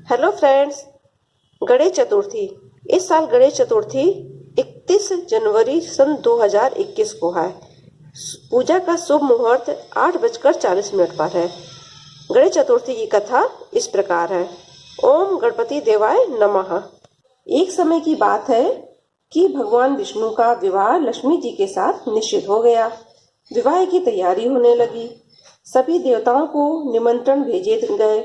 Hello friends. Ganesh Chaturthi. इस साल गणेश चतुर्थी 31 जनवरी सन 2021 को है। पूजा का शुभ मुहूर्त 8:40 पर है। गणेश चतुर्थी की कथा इस प्रकार है। ओम गणपति देवाय नमः। एक समय की बात है कि भगवान विष्णु का विवाह लक्ष्मी जी के साथ निश्चित हो गया। विवाह की तैयारी होने लगी। सभी देवताओं को निमंत्रण भेजे गए,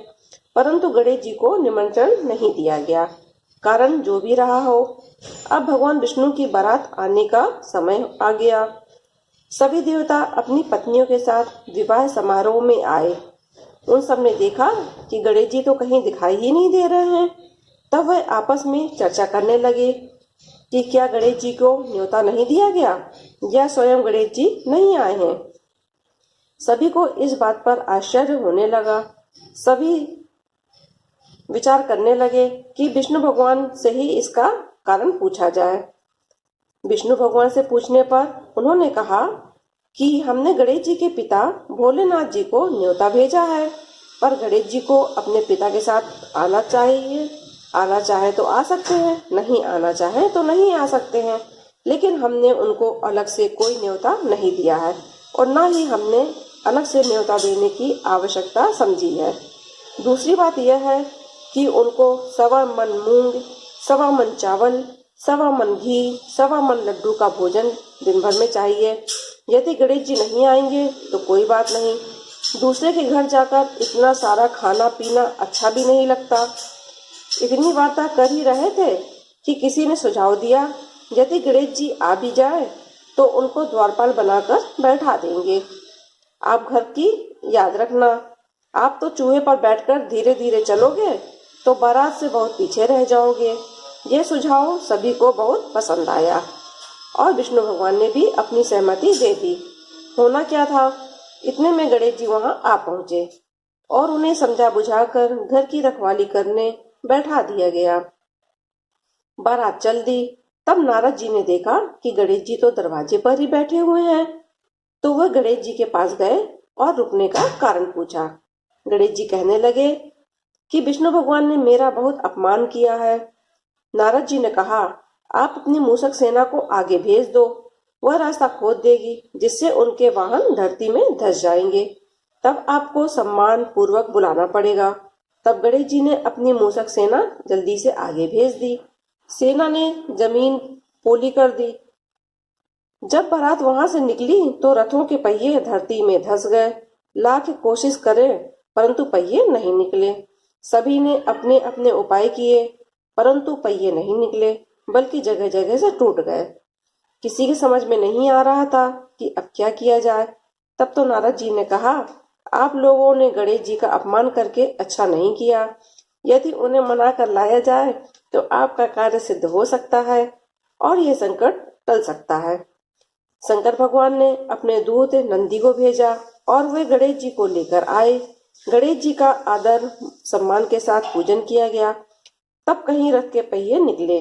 परंतु गणेश जी को निमंत्रण नहीं दिया गया। कारण जो भी रहा हो, अब भगवान विष्णु की बारात आने का समय आ गया। सभी देवता अपनी पत्नियों के साथ विवाह समारोह में आए। उन सब ने देखा कि गणेश जी तो कहीं दिखाई ही नहीं दे रहे हैं। तब वह आपस में चर्चा करने लगे कि क्या गणेश जी को न्योता नहीं दिया गया या स्वयं गणेश जी नहीं आए हैं। सभी को इस बात पर आश्चर्य होने लगा। सभी विचार करने लगे कि विष्णु भगवान से ही इसका कारण पूछा जाए। विष्णु भगवान से पूछने पर उन्होंने कहा कि हमने गणेश जी के पिता भोलेनाथ जी को न्योता भेजा है, पर गणेश जी को अपने पिता के साथ आना चाहिए। आना चाहे तो आ सकते हैं, नहीं आना चाहे तो नहीं आ सकते हैं, लेकिन हमने उनको अलग से कोई न्योता नहीं दिया है और न ही हमने अलग से न्योता देने की आवश्यकता समझी है। दूसरी बात यह है कि उनको 1.25 मन मूंग, 1.25 मन चावल, 1.25 मन घी, 1.25 मन लड्डू का भोजन दिन भर में चाहिए। यदि गणेश जी नहीं आएंगे तो कोई बात नहीं, दूसरे के घर जाकर इतना सारा खाना पीना अच्छा भी नहीं लगता। इतनी वार्ता कर ही रहे थे कि किसी ने सुझाव दिया, यदि गणेश जी आ भी जाए तो उनको द्वारपाल बनाकर बैठा देंगे। आप घर की याद रखना, आप तो चूहे पर बैठकर धीरे धीरे चलोगे तो बारात से बहुत पीछे रह जाओगे। ये सुझाव सभी को बहुत पसंद आया और विष्णु भगवान ने भी अपनी सहमति दे दी। होना क्या था, इतने में गणेश जी वहां आ पहुंचे और उन्हें समझा बुझाकर घर की रखवाली करने बैठा दिया गया। बारात चल दी। तब नारद जी ने देखा कि गणेश जी तो दरवाजे पर ही बैठे हुए हैं, तो वह गणेश जी के पास गए और रुकने का कारण पूछा। गणेश जी कहने लगे कि विष्णु भगवान ने मेरा बहुत अपमान किया है। नारद जी ने कहा, आप अपनी मूषक सेना को आगे भेज दो, वह रास्ता खोद देगी जिससे उनके वाहन धरती में धंस जाएंगे। तब आपको सम्मान पूर्वक बुलाना पड़ेगा। तब गणेश जी ने अपनी मूषक सेना जल्दी से आगे भेज दी। सेना ने जमीन पोली कर दी। जब बारात वहां से निकली तो रथों के पहिए धरती में धंस गए। लाख कोशिश करें परंतु पहिए नहीं निकले। सभी ने अपने अपने उपाय किए, परंतु पहिए नहीं निकले, बल्कि जगह जगह से टूट गए। किसी के समझ में नहीं आ रहा था कि अब क्या किया जाए। तब तो नारद जी ने कहा, आप लोगों ने गणेश जी का अपमान करके अच्छा नहीं किया। यदि उन्हें मना कर लाया जाए तो आपका कार्य सिद्ध हो सकता है और यह संकट टल सकता है। शंकर भगवान ने अपने दूत नंदी को भेजा और वे गणेश जी को लेकर आए। गणेश जी का आदर सम्मान के साथ पूजन किया गया। तब कहीं रथ के पहिए निकले।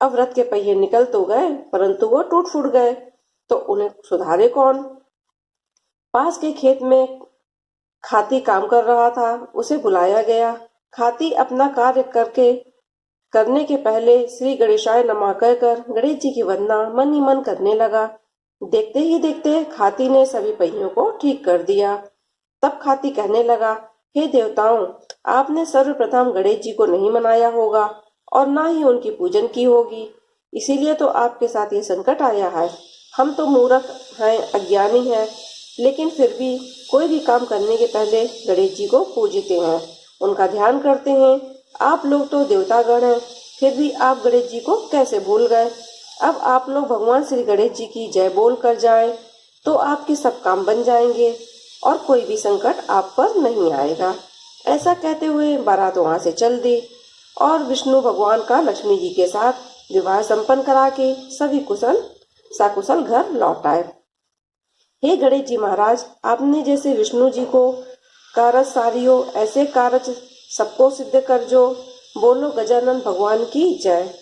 अब रथ के पहिए निकल तो गए, परंतु वो टूट फूट गए, तो उन्हें सुधारे कौन। पास के खेत में खाती काम कर रहा था, उसे बुलाया गया। खाती अपना कार्य करने के पहले श्री गणेशाय नमः कहकर गणेश जी की वंदना मन ही मन करने लगा। देखते ही देखते खाती ने सभी पहियों को ठीक कर दिया। तब खाती कहने लगा, हे देवताओं, आपने सर्वप्रथम गणेश जी को नहीं मनाया होगा और ना ही उनकी पूजन की होगी, इसीलिए तो आपके साथ ये संकट आया है। हम तो मूर्ख हैं, अज्ञानी हैं, लेकिन फिर भी कोई भी काम करने के पहले गणेश जी को पूजते हैं, उनका ध्यान करते हैं। आप लोग तो देवतागण हैं, फिर भी आप गणेश जी को कैसे भूल गए। अब आप लोग भगवान श्री गणेश जी की जय बोल कर जाएं, तो आपके सब काम बन जाएंगे और कोई भी संकट आप पर नहीं आएगा। ऐसा कहते हुए बारात वहां से चल दी और विष्णु भगवान का लक्ष्मी जी के साथ विवाह संपन्न करा के सभी कुशल सकुशल घर लौट आए। हे गणेश जी महाराज, आपने जैसे विष्णु जी को कारज सारियो, ऐसे कारज सबको सिद्ध कर जो। बोलो गजानन भगवान की जय।